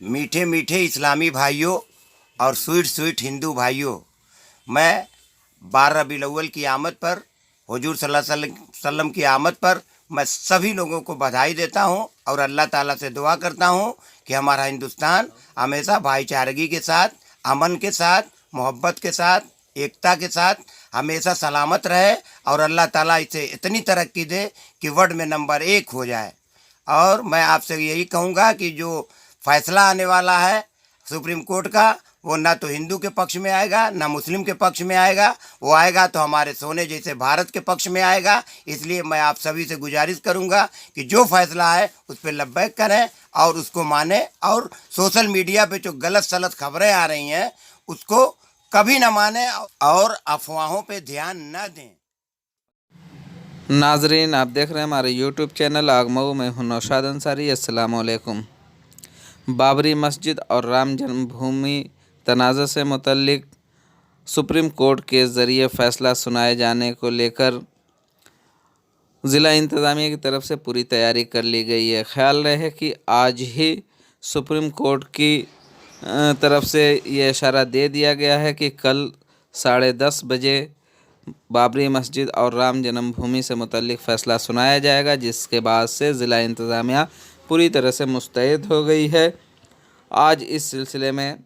मीठे मीठे इस्लामी भाइयों और स्वीट स्वीट हिंदू भाइयों, मैं 12 रबीउल अव्वल की आमद पर, हुजूर सल्लल्लाहु अलैहि वसल्लम की आमद पर मैं सभी लोगों को बधाई देता हूं और अल्लाह ताला से दुआ करता हूं कि हमारा हिंदुस्तान हमेशा भाईचारगी के साथ, अमन के साथ, मोहब्बत के साथ, एकता के साथ हमेशा सलामत रहे और अल्लाह ताला इसे इतनी तरक्की दे कि वर्ल्ड में नंबर 1 हो जाए। और मैं आपसे यही कहूँगा कि जो फैसला आने वाला है सुप्रीम कोर्ट का, वो ना तो हिंदू के पक्ष में आएगा ना मुस्लिम के पक्ष में आएगा, वो आएगा तो हमारे सोने जैसे भारत के पक्ष में आएगा। इसलिए मैं आप सभी से गुजारिश करूंगा कि जो फैसला है उस पर लब्बैक करें और उसको माने, और सोशल मीडिया पे जो गलत सलत खबरें आ रही हैं उसको कभी ना माने और अफवाहों पे ध्यान न दें। नाजरीन, आप देख रहे हैं हमारे यूट्यूब चैनल आगमऊ में हूं नौशाद अंसारी। अस्सलाम वालेकुम। बाबरी मस्जिद और राम जन्मभूमि तनाज़ा से मुतल्लिक सुप्रीम कोर्ट के ज़रिए फ़ैसला सुनाए जाने को लेकर ज़िला इंतज़ामिया की तरफ से पूरी तैयारी कर ली गई है। ख्याल रहे कि आज ही सुप्रीम कोर्ट की तरफ से ये इशारा दे दिया गया है कि कल 10:30 बजे बाबरी मस्जिद और राम जन्मभूमि से मुतल्लिक फ़ैसला सुनाया जाएगा, जिसके बाद से ज़िला इंतज़ामिया पूरी तरह से मुस्तैद हो गई है। आज इस सिलसिले में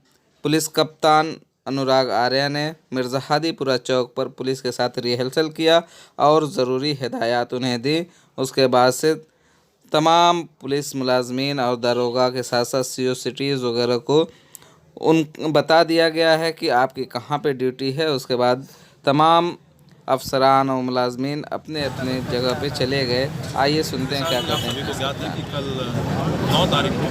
पुलिस कप्तान अनुराग आर्या ने मिर्ज़ा हादीपुरा चौक पर पुलिस के साथ रिहर्सल किया और ज़रूरी हिदायत उन्हें दी। उसके बाद से तमाम पुलिस मुलाजमीन और दारोगा के साथ साथ CO सिटीज़ वगैरह को बता दिया गया है कि आपकी कहाँ पे ड्यूटी है। उसके बाद तमाम अफसरान और मुलाजमीन अपने अपने जगह पे चले गए। आइए सुनते हैं क्या कहते हैं। सभी को ज्ञात है कि कल 9 तारीख को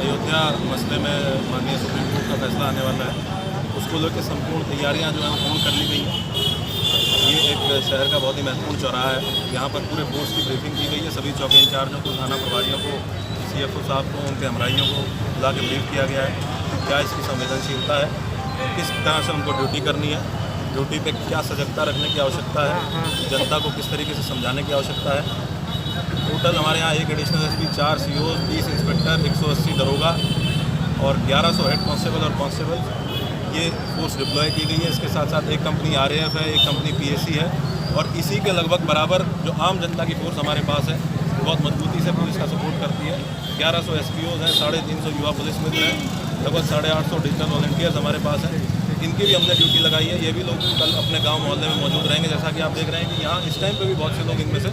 अयोध्या मसले में माननीय सुप्रीम कोर्ट का फैसला आने वाला है। उसको लेकर संपूर्ण तैयारियां जो हैं पूर्ण कर ली गई हैं। ये एक शहर का बहुत ही महत्वपूर्ण चौराहा है। यहाँ पर पूरे फोर्स की ब्रीफिंग की गई है। सभी चौकी इंचार्जों को, थाना प्रभारियों को, CFO साहब को, उनके हमराइयों को बुला के ब्रीफ किया गया है क्या इसकी संवेदनशीलता है, किस तरह से उनको ड्यूटी करनी है, ड्यूटी पे क्या सजगता रखने की आवश्यकता है, जनता को किस तरीके से समझाने की आवश्यकता है। टोटल हमारे यहाँ 1 एडिशनल SP, 4 CO, 30 इंस्पेक्टर, 180 दरोगा और 1100 हेड कांस्टेबल और कांस्टेबल, ये फोर्स डिप्लॉय की गई है। इसके साथ साथ एक कंपनी RAF है, एक कंपनी PAC है और इसी के लगभग बराबर जो आम जनता की फोर्स हमारे पास है, बहुत मजबूती से पुलिस का सपोर्ट करती है। 1100 SPOs हैं, 350 युवा पुलिस मित्र हैं, लगभग 850 डिजिटल वॉलंटियर्स हमारे पास हैं। इनकी भी हमने ड्यूटी लगाई है। ये भी लोग कल अपने गांव मोहल्ले में मौजूद रहेंगे। जैसा कि आप देख रहे हैं कि यहाँ इस टाइम पे भी बहुत से लोग इनमें से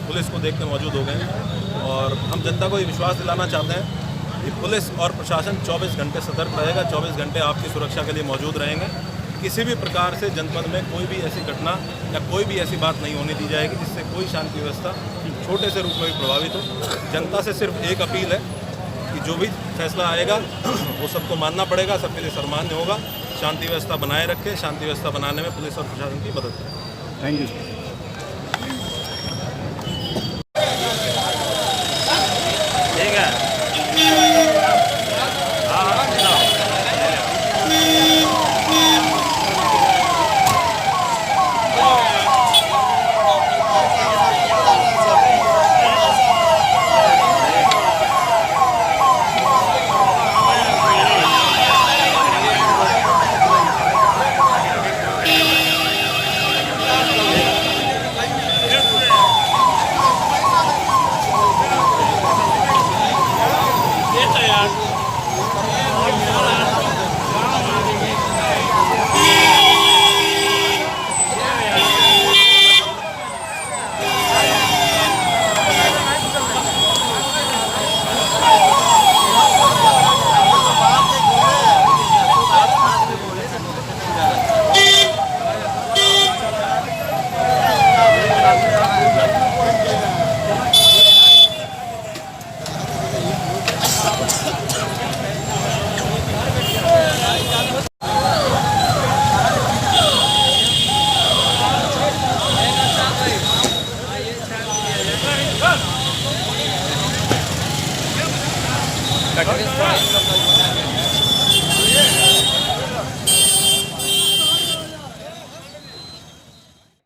पुलिस को देख के मौजूद हो गए हैं। और हम जनता को ये विश्वास दिलाना चाहते हैं कि पुलिस और प्रशासन 24 घंटे सतर्क रहेगा, 24 घंटे आपकी सुरक्षा के लिए मौजूद रहेंगे। किसी भी प्रकार से जनपद में कोई भी ऐसी घटना या कोई भी ऐसी बात नहीं होने दी जाएगी जिससे कोई शांति व्यवस्था छोटे से रूप में भी प्रभावित हो। जनता से सिर्फ एक अपील है कि जो भी फैसला आएगा वो सबको मानना पड़ेगा, सबके लिए सम्मान्य होगा। शांति व्यवस्था बनाए रखें, शांति व्यवस्था बनाने में पुलिस और प्रशासन की मदद करें। Thank you. ठीक है। कटरे